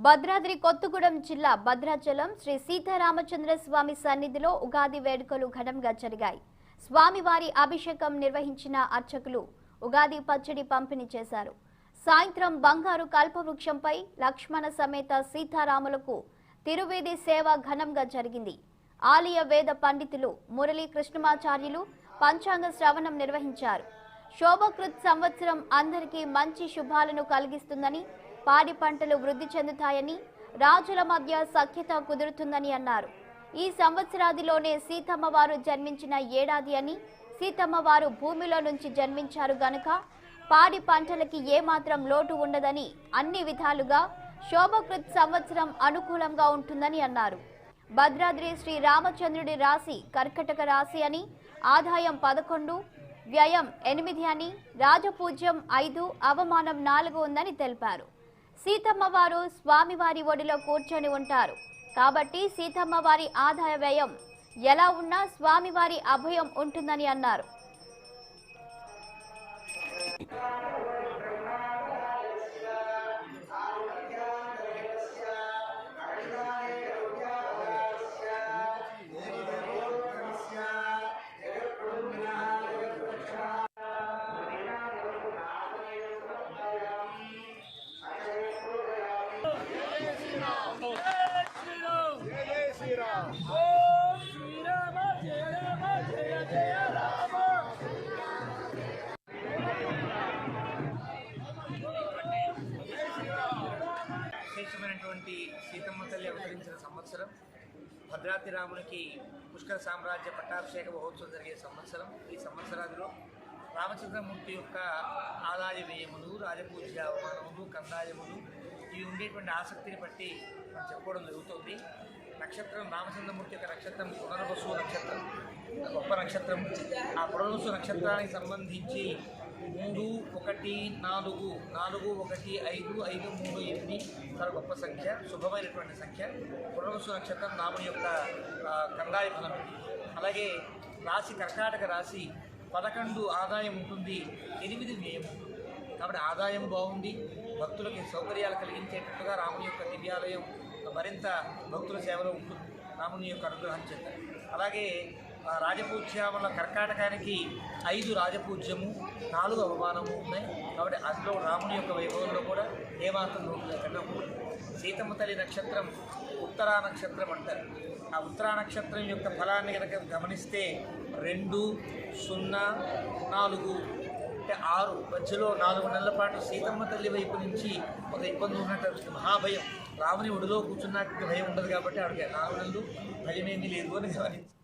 భద్రాద్రి కొత్తగూడెం జిల్లా భద్రాచలం శ్రీ సీతారామచంద్ర స్వామి సన్నిధిలో ఉగాది వేడుకలు ఘనంగా జరిగాయి. స్వామివారి అభిషేకం నిర్వహించిన అర్చకులు ఉగాది పచ్చడి పంపిణీ చేశారు. సాయంత్రం బంగారు కల్పవృక్షంపై లక్ష్మణ సమేత సీతారాములకు తిరువేది సేవ ఘనంగా జరిగింది. ఆలయ వేద పండితులు మురళీ కృష్ణమాచార్యులు పంచాంగ శ్రవణం నిర్వహించారు. శోభకృత్ సంవత్సరం అందరికీ మంచి శుభాలను కలిగిస్తుందని, పాడి పంటలు వృద్ధి చెందుతాయని, రాజుల మధ్య సఖ్యత కుదురుతుందని అన్నారు. ఈ సంవత్సరాదిలోనే సీతమ్మ వారు జన్మించిన ఏడాది అని, సీతమ్మ వారు భూమిలో నుంచి జన్మించారు గనుక పాడి పంటలకి ఏమాత్రం లోటు ఉండదని, అన్ని విధాలుగా శోభకృత్ సంవత్సరం అనుకూలంగా ఉంటుందని అన్నారు. భద్రాద్రి శ్రీ రామచంద్రుడి రాశి కర్కటక రాశి అని, ఆదాయం 11, వ్యయం 8 అని, రాజపూజ్యం 5, అవమానం 4 ఉందని తెలిపారు. సీతమ్మ వారు స్వామివారి ఒడిలో కూర్చొని ఉంటారు కాబట్టి సీతమ్మ వారి ఆదాయ వ్యయం ఎలా ఉన్నా స్వామివారి అభయం ఉంటుందని అన్నారు. విశేషమైనటువంటి సీతమ్మ తల్లి అవతరించిన సంవత్సరం, భద్రాద్రి రామునికి పుష్కర సామ్రాజ్య పట్టాభిషేక మహోత్సవం జరిగే సంవత్సరం. ఈ సంవత్సరాదిలో రామచంద్రమూర్తి యొక్క ఆదాయ వ్యయములు, రాజపూజ్య అవమానములు, కందాయములు ఇవి ఉండేటువంటి ఆసక్తిని బట్టి మనం చెప్పుకోవడం జరుగుతుంది. నక్షత్రం రామచంద్రమూర్తి యొక్క నక్షత్రం పునర్వసు నక్షత్రం, గొప్ప నక్షత్రం. ఆ పునర్వసు నక్షత్రానికి సంబంధించి 3, 1, 4, 4, 1, 5, 5, 3, 8 చాలా గొప్ప సంఖ్య, శుభమైనటువంటి సంఖ్య. పునర్వసు నక్షత్రం రాముని యొక్క కందాయ ఫలం. అలాగే రాశి కర్కాటక రాశి, 11 ఆదాయం ఉంటుంది, 8 వ్యయం ఉంటుంది. కాబట్టి ఆదాయం బాగుంది, భక్తులకి సౌకర్యాలు కలిగించేటట్టుగా రాముని యొక్క దివ్యాలయం మరింత భక్తుల సేవలో ఉంటుంది రాముని యొక్క అనుగ్రహం చేత. అలాగే రాజపూజ్యముల కర్కాటకానికి 5 రాజపూజ్యము, 4 అవమానము ఉన్నాయి. కాబట్టి అందులో రాముని యొక్క వైభవంలో కూడా ఏమాత్రం లోటు లేకుండా ఉంటుంది. సీతమ్మ తల్లి నక్షత్రం ఉత్తరా నక్షత్రం అంటారు. ఆ ఉత్తరా నక్షత్రం యొక్క ఫలాన్ని కనుక గమనిస్తే 2, 0, 4 అంటే 6 మధ్యలో 4 నెలల పాటు సీతమ్మ తల్లి వైపు నుంచి ఒక ఇబ్బంది ఉన్నట్టు మహాభయం. రాముని ఒడిలో కూర్చున్నట్టు భయం ఉండదు కాబట్టి ఆవిడకి 4 నెలలు భయమేమీ లేదు అని గమనించి